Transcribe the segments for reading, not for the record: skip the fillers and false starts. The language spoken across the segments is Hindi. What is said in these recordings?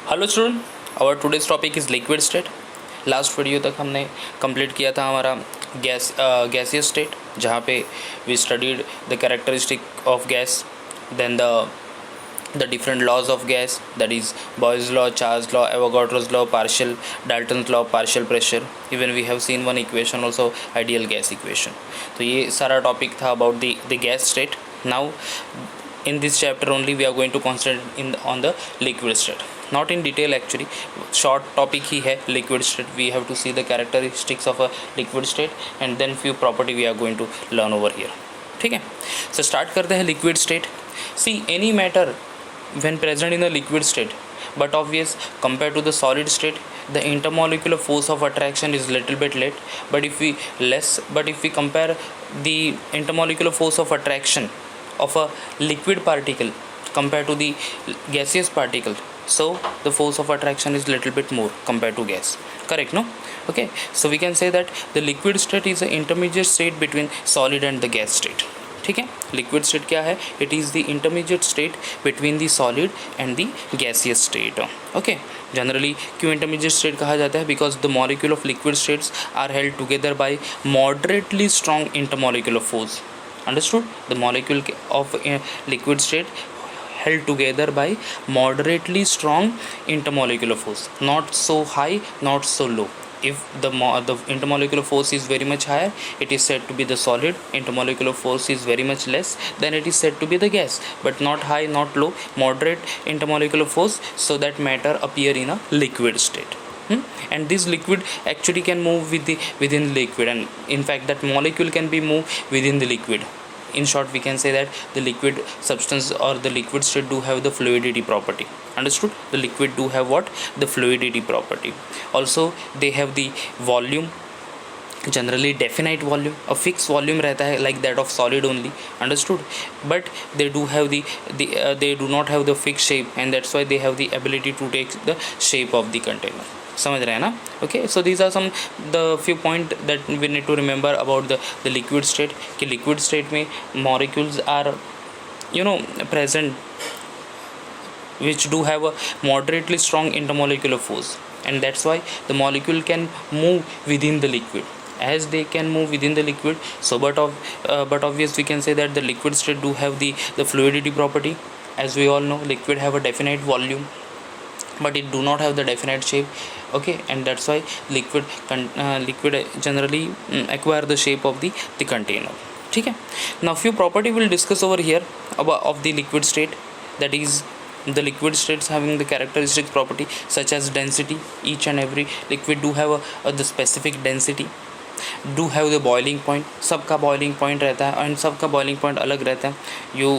Hello student, our today's topic is liquid state. Last video तक हमने कंप्लीट किया था हमारा गैसियस स्टेट, जहाँ पे we studied the characteristic of gas, then the different laws of gas, that is Boyle's law, Charles law, Avogadro's law, partial Dalton's law, partial pressure. Even we have seen one equation also, ideal gas equation. तो ये सारा टॉपिक था about the gas state. Now in this chapter only we are going to concentrate on the liquid state, not in detail actually, short topic ही है liquid state. We have to see the characteristics of a liquid state and then few property we are going to learn over here. ठीक है, so start करते हैं liquid state. See, any matter when present in a liquid state, but obvious compared to the solid state, the intermolecular force of attraction is little bit less. But if we compare the intermolecular force of attraction of a liquid particle compared to the gaseous particle, so the force of attraction is little bit more compared to gas. Correct, no? Okay, so we can say that the liquid state is an intermediate state between solid and the gas state. ठीक है, लिक्विड स्टेट क्या है? It is the intermediate state between the solid and the gaseous state. Okay, generally क्यों इंटरमीडिएट स्टेट कहा जाता है? Because the molecule of liquid states are held together by moderately strong intermolecular force. Understood? The molecule of liquid state held together by moderately strong intermolecular force, not so high, not so low. If the intermolecular force is very much higher, it is said to be the solid. Intermolecular force is very much less, then it is said to be the gas. But not high, not low, moderate intermolecular force, so that matter appear in a liquid state. And this liquid actually can move within liquid, and in fact that molecule can be moved within the liquid. In short, we can say that the liquid substance or the liquid state do have the fluidity property. Understood? The liquid do have what? The fluidity property. Also they have the volume, generally definite volume, a fixed volume रहता है like that of solid only. Understood? But they do have they do not have the fixed shape, and that's why they have the ability to take the shape of the container. समझ रहे हैं ना? Okay, so these are some the few point that we need to remember about the liquid state. कि लिक्विड स्टेट में molecules are present which do have a moderately strong intermolecular force, and that's why the molecule can move within the liquid. As they can move within the liquid, so but obvious we can say that the liquid state do have the fluidity property. As we all know, liquid have a definite volume, but it do not have the definite shape. Okay, and that's why liquid generally acquire the shape of the container. ठीक है, now few property we'll discuss over here of the liquid state, that is the liquid states having the characteristic property such as density. Each and every liquid do have the specific density, do have the boiling point. सबका boiling point रहता है and सबका boiling point अलग रहता है. You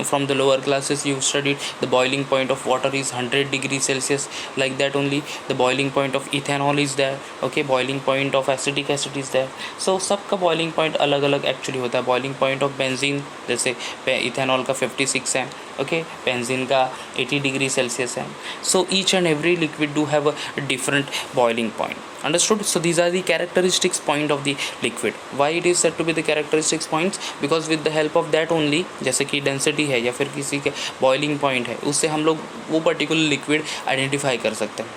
from the lower classes you studied the boiling point of water is 100 degrees Celsius. Like that only the boiling point of ethanol is there. Okay, boiling point of acetic acid is there. So सबका boiling point अलग अलग actually होता है. Boiling point of benzene, जैसे ethanol का 56 है, okay, benzene का 80 degree Celsius है. So each and every liquid do have a different boiling point. Understood? So these are the characteristics point of the liquid. Why it is said to be the characteristics points? Because with the help of that only, जैसे कि डेंसिटी है या फिर किसी के बॉइलिंग पॉइंट है, उससे हम लोग वो पर्टिकुलर लिक्विड आइडेंटिफाई कर सकते हैं.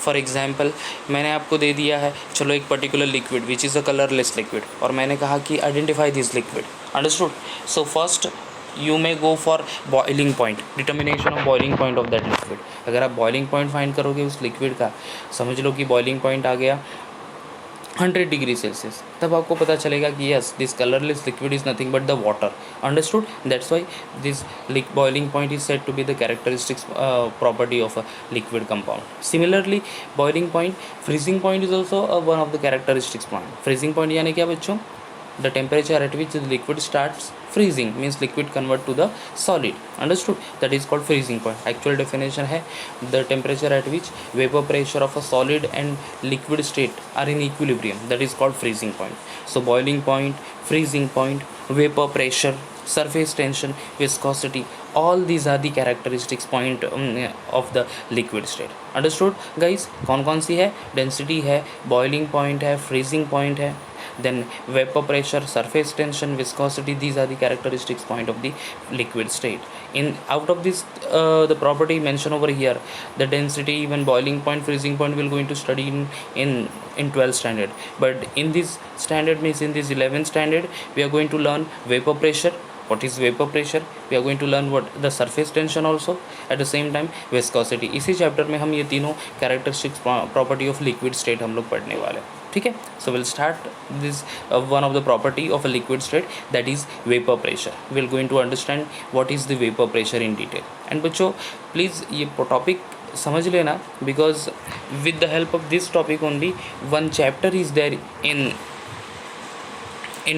फॉर एग्जाम्पल, मैंने आपको दे दिया है चलो एक particular liquid which is a colourless liquid, और मैंने कहा कि identify this liquid. Understood? So first you may go for boiling point, determination of boiling point of that liquid. अगर आप boiling point find करोगे उस liquid का, समझ लो कि boiling point आ गया 100 डिग्री सेल्सियस, तब आपको पता चलेगा कि yes, this colorless liquid is nothing but the water. Understood? That's why this boiling point is said to be the characteristics property of a liquid compound. Similarly, boiling point, freezing point is also one of the characteristics point. Freezing point यानी क्या बच्चों? The temperature at which the liquid starts freezing, means liquid convert to the solid. Understood? That is called freezing point. Actual definition है the temperature at which vapor pressure of a solid and liquid state are in equilibrium. That is called freezing point. So boiling point, freezing point, vapor pressure, surface tension, viscosity, all these are the characteristics point of the liquid state. Understood guys? कौन कौन सी है? Density है, boiling point है, freezing point है, then vapor pressure, surface tension, viscosity, these are the characteristics point of the liquid state. In out of this the property mentioned over here, the density, even boiling point, freezing point will going to study in 12th standard, but in this standard, means in this 11th standard, we are going to learn vapor pressure. What is vapor pressure? We are going to learn what the surface tension also, at the same time viscosity. इसी चैप्टर में हम ये तीनों characteristics property of liquid state हम लोग पढ़ने वाले हैं, ठीक है. So will start this one of the property of a liquid state, that is vapour pressure. Will going to understand what is the vapour pressure in detail. And बच्चों प्लीज़ ये टॉपिक समझ लेना, because with the help of this topic only one chapter is there in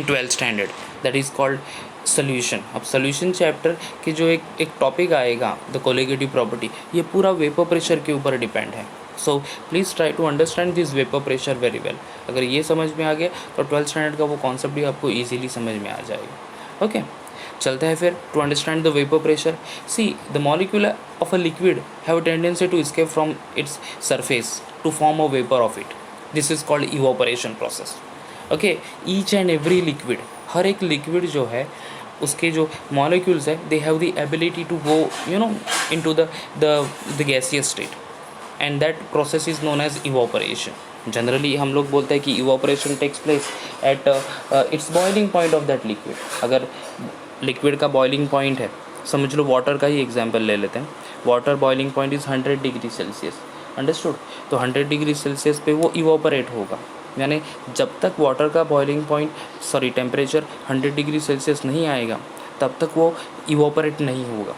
12th standard, that is called solution. अब सोल्यूशन चैप्टर के जो एक टॉपिक आएगा, द कोलिगेटिव प्रॉपर्टी, ये पूरा वेपर प्रेशर के ऊपर डिपेंड है. So please try to understand this vapour pressure very well. अगर ये समझ में आ गया तो 12th स्टैंडर्ड का वो कॉन्सेप्ट भी आपको ईजिली समझ में आ जाएगा. ओके, चलते हैं फिर. To understand the vapour pressure, see the molecule of a liquid have a tendency to escape from its surface to form a vapour of it. This is called evaporation process. Okay, each and every liquid, हर एक लिक्विड जो है उसके जो मॉलिक्यूल्स है, they have the ability to go into the gaseous state, and that process is known as evaporation. Generally हम लोग बोलते हैं कि evaporation takes place at its boiling point of that liquid. अगर लिक्विड का बॉइलिंग पॉइंट है, समझ लो वाटर का ही एग्जांपल ले लेते हैं. Water boiling point is 100 degree Celsius, understood. तो 100 डिग्री सेल्सियस पे वो इवोपरेट होगा, यानी जब तक वाटर का boiling point temperature 100 degree Celsius नहीं आएगा तब तक वो इवोपरेट नहीं होगा.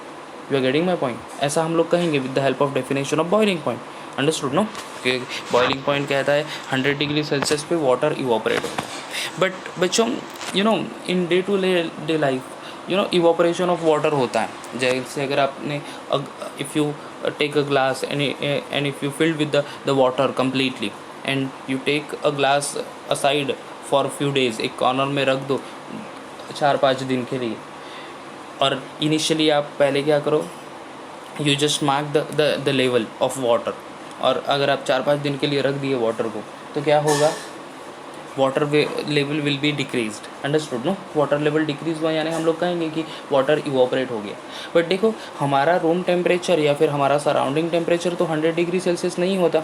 You are getting my point. ऐसा हम लोग कहेंगे with the help of definition of boiling point, understood no. कि बॉइलिंग पॉइंट कहता है 100 डिग्री सेल्सियस पे वाटर इवोपरेट होगा. बट बच्चों in day to day life evaporation of water होता है. जैसे अगर आपने if you take a glass and if you filled with the water completely and you take a glass aside for few days, एक कॉर्नर में रख दो 4-5 दिन के लिए, और इनिशियली आप पहले क्या करो, you just mark the level of water. और अगर आप 4-5 दिन के लिए रख दिए वाटर को, तो क्या होगा, water level will be decreased, understood no. Water level decrease हुआ यानी हम लोग कहेंगे कि वाटर इवोपरेट हो गया. बट देखो, हमारा रूम टेम्परेचर या फिर हमारा सराउंडिंग टेम्परेचर तो 100 डिग्री सेल्सियस नहीं होता,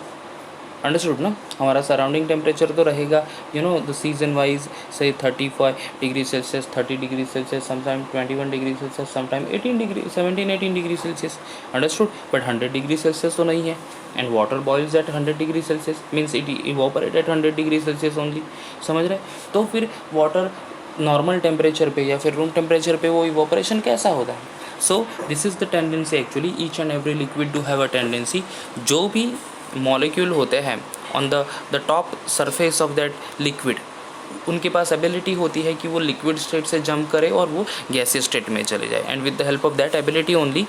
अंडरस्टूड ना. हमारा सराउंडिंग टेम्परेचर तो रहेगा द सीजन वाइज, से 35 degree Celsius, 30 degree Celsius, sometime 21 degree Celsius, sometime 17-18 degree Celsius, understood. But 100 degree Celsius तो नहीं है. And water boils at 100 degree Celsius, means it evaporate at 100 degree Celsius only, समझ रहे. तो फिर वाटर नॉर्मल टेम्परेचर पे या फिर रूम टेम्परेचर पे वो इवोपरेशन कैसा होता है. So this is the tendency actually, each and every liquid do have a tendency. जो भी मॉलिक्यूल होते हैं on the top surface of that liquid, उनके पास एबिलिटी होती है कि वो लिक्विड स्टेट से जंप करे और वो गैसियस स्टेट में चले जाए. And with the help of that ability only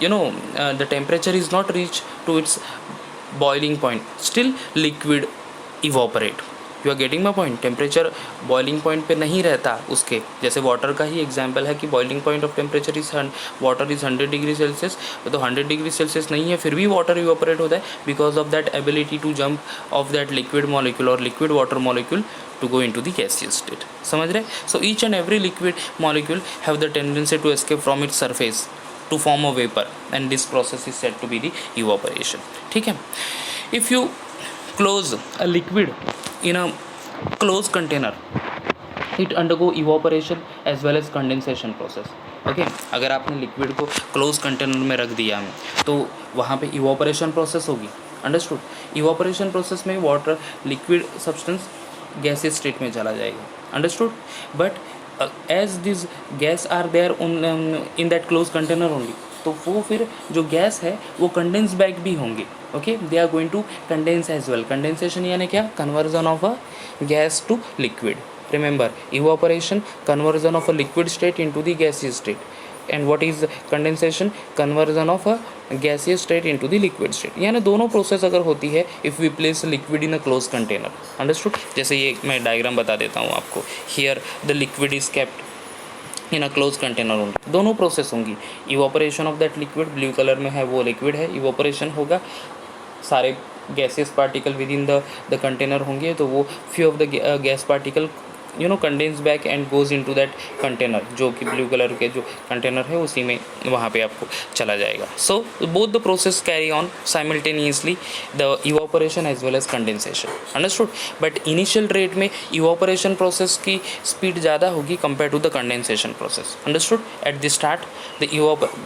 the temperature is not reach to its boiling point, still liquid evaporate. You are getting my point. Temperature boiling point पे नहीं रहता उसके, जैसे वाटर का ही एग्जांपल है कि boiling point of temperature is water is 100 degree Celsius, तो 100 डिग्री सेल्सियस नहीं है, फिर भी वाटर इवोपरेट होता है because of that ability to jump off that liquid molecule और liquid water molecule to go in to the gaseous state, समझ रहे. So each and every liquid molecule have the tendency to escape from its surface to form a vapour, and this process is said to be the evaporation, ठीक है. If you close a liquid in a closed container, it undergo evaporation as well as condensation process. Okay, अगर आपने लिक्विड को क्लोज कंटेनर में रख दिया तो वहाँ पे इवोपरेशन प्रोसेस होगी, अंडरस्टूड. इवोपरेशन प्रोसेस में water liquid substance gaseous state में चला जाएगा, understood. But as this gas are there in that close container only, तो वो फिर जो गैस है वो कंडेंस बैक भी होंगे. Okay, they are going to condense as well. Condensation यानी क्या, conversion of a gas to liquid. Remember, evaporation, conversion of a liquid state into the gaseous state. And what is condensation? Conversion of a gaseous state into the liquid state. यानी दोनों प्रोसेस अगर होती है if we place liquid in a closed container, understood. जैसे ये मैं डायग्राम बता देता हूँ आपको. Here the liquid is kept in a closed container only. दोनों प्रोसेस होंगी. Evaporation of that liquid, blue colour में है वो लिक्विड है, इवोपरेशन होगा. सारे gaseous particle with in the container होंगे, तो वो few of the gas particle condense back and goes into that container, जो कि ब्लू कलर के जो कंटेनर है उसी में वहाँ पे आपको चला जाएगा. So both the process carry on simultaneously, the evaporation as well as condensation. Understood. But initial rate में इवापोरेशन प्रोसेस की स्पीड ज़्यादा होगी compare to the condensation process. Understood. At the start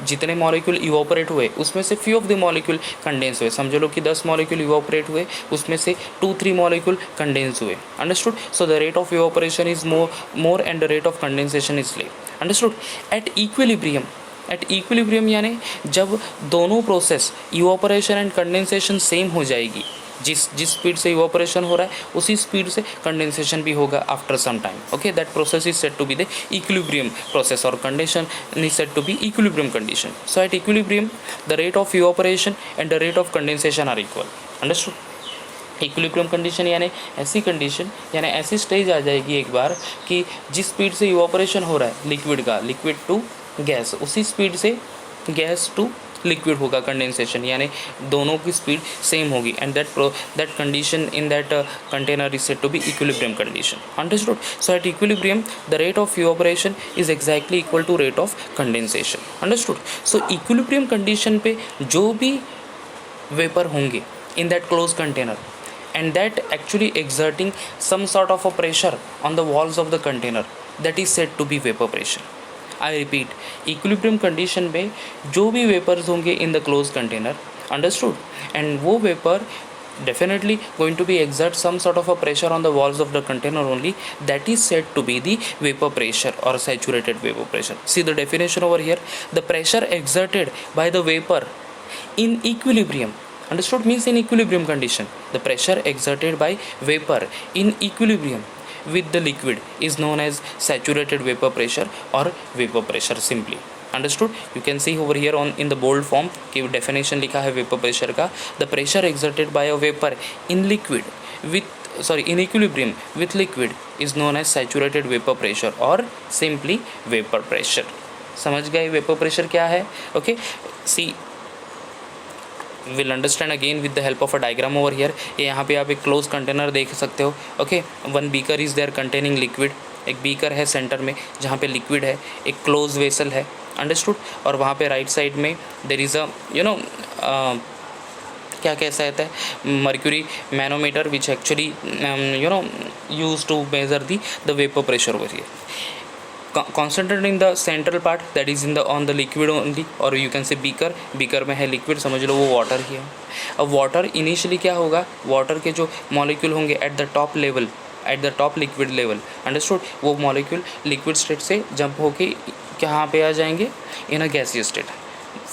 जितने मॉलिक्यूल इवापोरेट हुए उसमें से few of the molecule condense हुए. समझ लो कि 10 मॉलिक्यूल इवापोरेट हुए, उसमें से 2-3 मॉलिक्यूल कंडेंस हुए. Understood. So the rate of evaporation is more and the rate of condensation is less. Understood. At equilibrium यानी जब दोनों process evaporation and condensation same हो जाएगी, जिस स्पीड से इवापोरेशन हो रहा है उसी स्पीड से कंडेंसेशन भी होगा after some time. Okay, that process is said to be the equilibrium process और condition is said to be equilibrium condition. So at equilibrium the rate of evaporation and the rate of condensation are equal. Understood. Equilibrium condition यानी ऐसी कंडीशन, यानी ऐसी स्टेज आ जाएगी एक बार कि जिस स्पीड से इवापोरेशन हो रहा है लिक्विड का, लिक्विड टू गैस, उसी स्पीड से गैस टू लिक्विड होगा कंडेंसेशन, यानी दोनों की स्पीड सेम होगी. And that condition in that container is said to be equilibrium condition. Understood. So at equilibrium the rate of evaporation is exactly equal to rate of condensation. Understood. So equilibrium condition पे जो भी वेपर होंगे in that close container and that actually exerting some sort of a pressure on the walls of the container, that is said to be vapor pressure. I repeat, equilibrium condition में जो भी vapors होंगे in the closed container, understood, and वो vapor definitely going to be exert some sort of a pressure on the walls of the container only, that is said to be the vapor pressure or saturated vapor pressure. See the definition over here. The pressure exerted by the vapor in equilibrium, understood, means in equilibrium condition, the pressure exerted by vapor in equilibrium with the liquid is known as saturated vapor pressure or vapor pressure simply. Understood. You can see over here on in the bold form कि definition लिखा है vapor pressure का. The pressure exerted by a vapor in in equilibrium with liquid is known as saturated vapor pressure or simply vapor pressure. समझ गए vapor pressure क्या है? Okay. See, will understand again with the help of a diagram over here. ये यहाँ पे आप एक क्लोज कंटेनर देख सकते हो. Okay, one beaker is there containing liquid. एक बीकर है सेंटर में जहाँ पे लिक्विड है, एक क्लोज वेसल है. अंडरस्टूड. और वहाँ पे राइट साइड में देर इज़ अ क्या कैसा रहता है mercury manometer which actually use to measure the vapour pressure over here. concentrated in the central part, that is in the on the liquid only, or you can say beaker में है liquid, समझ लो वो water ही है. अब water initially क्या होगा, water के जो molecule होंगे at the top level, at the top liquid level, understood, वो molecule liquid state से jump होके कहाँ पे आ जाएंगे, in a gaseous state.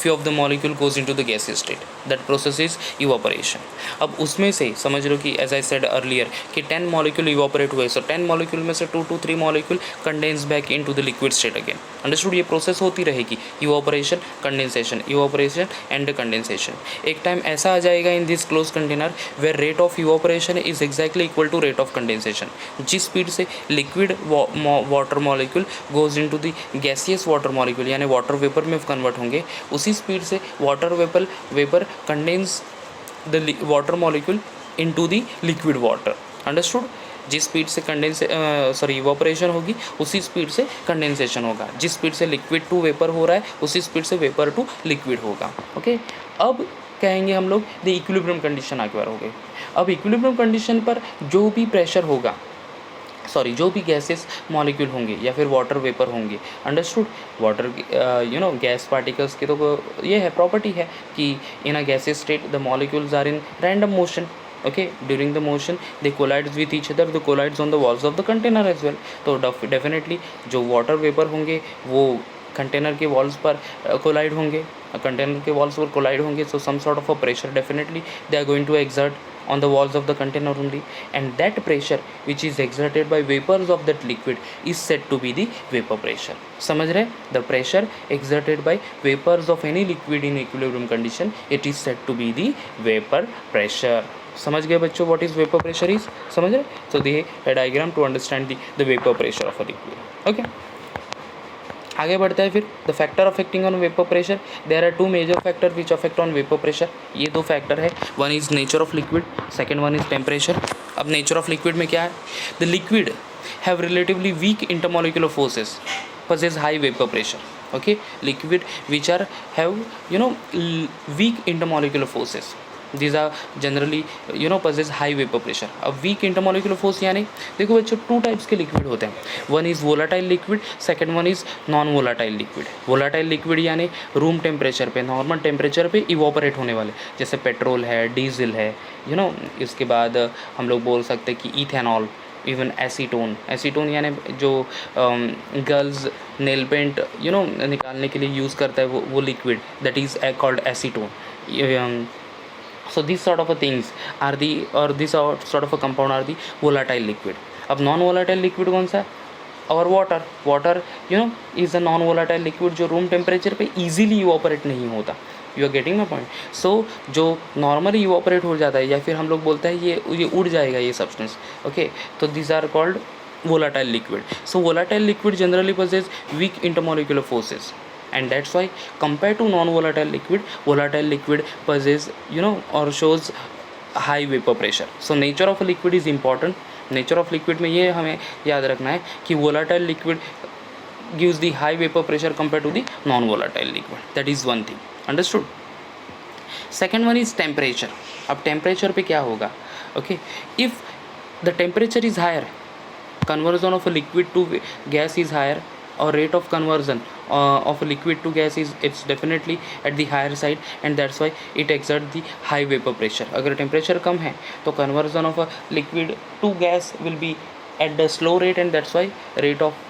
few of the molecule goes into the gaseous state. That process is evaporation. अब उसमें से समझ लो कि as I said earlier कि 10 molecule evaporate हुए, so 10 molecule में से 2 to 3 molecule condense back into the liquid state again. Understood. ये process होती रहेगी, evaporation, condensation, evaporation and condensation. एक time ऐसा आ जाएगा in this closed container where rate of evaporation is exactly equal to rate of condensation. जिस speed से liquid water molecule goes into the gaseous water molecule यानी water vapor में convert होंगे, उसी स्पीड से water vapour condense the water molecule into the liquid water. Understood. जिस स्पीड से इवापोरेशन होगी उसी स्पीड से कंडेंसेशन होगा. जिस स्पीड से लिक्विड टू वेपर हो रहा है उसी स्पीड से वेपर टू लिक्विड होगा. ओके, अब कहेंगे हम लोग द इक्विलिब्रियम कंडीशन आगे बार हो गई. अब इक्विलिब्रियम कंडीशन पर जो भी प्रेशर होगा, जो भी गैसेस मॉलिक्यूल होंगे या फिर वाटर वेपर होंगे, अंडरस्टूड, वाटर गैस पार्टिकल्स की तो ये है प्रॉपर्टी है कि in a gases state the molecules are in random motion. Okay, during the motion they collides with each other, the collides on the walls of the container as well. तो डेफिनेटली जो वाटर वेपर होंगे वो कंटेनर के वॉल्स पर कोलाइड होंगे, कंटेनर के वॉल्स पर कोलाइड होंगे. So some sort of a pressure definitely they are going to exert on the walls of the container only, and that pressure which is exerted by vapors of that liquid is said to be the vapor pressure. समझ रहे? The pressure exerted by vapors of any liquid in equilibrium condition, it is said to be the vapor pressure. समझ गए बच्चों what is vapor pressure is? समझ रहे? So the diagram to understand the vapor pressure of a liquid. Okay, आगे बढ़ता है फिर the factor affecting on vapour pressure. There are two major factor which affect on vapour pressure. ये दो फैक्टर है. One is nature of liquid, second one is temperature. अब नेचर ऑफ लिक्विड में क्या है? The liquid have relatively weak intermolecular forces, possess high vapor pressure. Okay, liquid which are have weak intermolecular forces, these are generally possess high vapor pressure. अब weak intermolecular force यानी देखो बच्चों टू टाइप्स के लिक्विड होते हैं. One is volatile liquid, second one is non volatile liquid. Volatile liquid यानी रूम टेम्परेचर पे, नॉर्मल टेम्परेचर पे इवोपरेट होने वाले, जैसे पेट्रोल है, डीजल है, इसके बाद हम लोग बोल सकते हैं कि इथेनॉल, इवन एसीटोन. एसीटोन यानी जो गर्ल्स नेल पेंट निकालने के लिए यूज़ करता है वो liquid, that is called acetone. So these sort of things are this sort of a compound are the volatile liquid. अब नॉन वोलाटाइल लिक्विड कौन सा है? और water is a non volatile liquid जो रूम टेम्परेचर पे इजीली इवोपरेट नहीं होता. You are getting my point. So जो नॉर्मली इवोपरेट हो जाता है या फिर हम लोग बोलते हैं ये उड़ जाएगा ये सब्सटेंस. ओके, तो this are called volatile liquid. So volatile liquid generally possess weak intermolecular forces, and that's why compared to non-volatile liquid, volatile liquid possess or shows high vapor pressure. So nature of a liquid is important. Nature of liquid में ये हमें याद रखना है कि volatile liquid gives the high vapor pressure compared to the non-volatile liquid. That is one thing. Understood? Second one is temperature. अब temperature पे क्या होगा? Okay, if the temperature is higher, conversion of a liquid to gas is higher, or rate of conversion of a liquid to gas is it's definitely at the higher side, and that's why it exerts the high vapor pressure. अगर temperature कम है तो conversion of a liquid to gas will be at the slow rate, and that's why rate of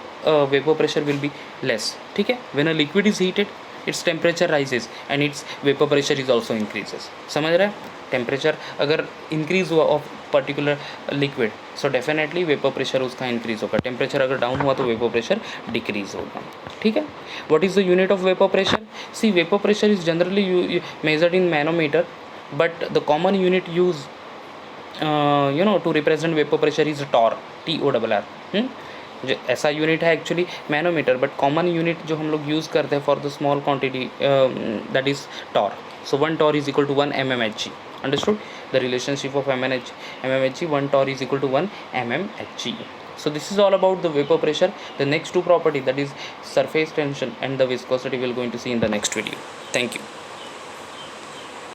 vapor pressure will be less. ठीक है? When a liquid is heated, its temperature rises and its vapor pressure is also increases. समझ रहे हैं? टेम्परेचर अगर इंक्रीज़ हुआ of particular liquid, so definitely vapour pressure उसका इंक्रीज़ होगा. टेम्परेचर अगर डाउन हुआ तो वेपर प्रेशर डिक्रीज़ होगा. ठीक है? What is the unit of vapour pressure? See, vapour pressure is generally measured in manometer, but the common unit use to represent vapour pressure is torr, TORR. जो ऐसा यूनिट है actually manometer, but common unit जो हम लोग यूज़ करते हैं for the small quantity that is torr. So 1 torr is equal to 1 mmHg. Understood the relationship of mmHg? 1 torr is equal to 1 mmHg. So this is all about the vapor pressure. The next two property, that is surface tension and the viscosity, we are going to see in the next video. Thank you.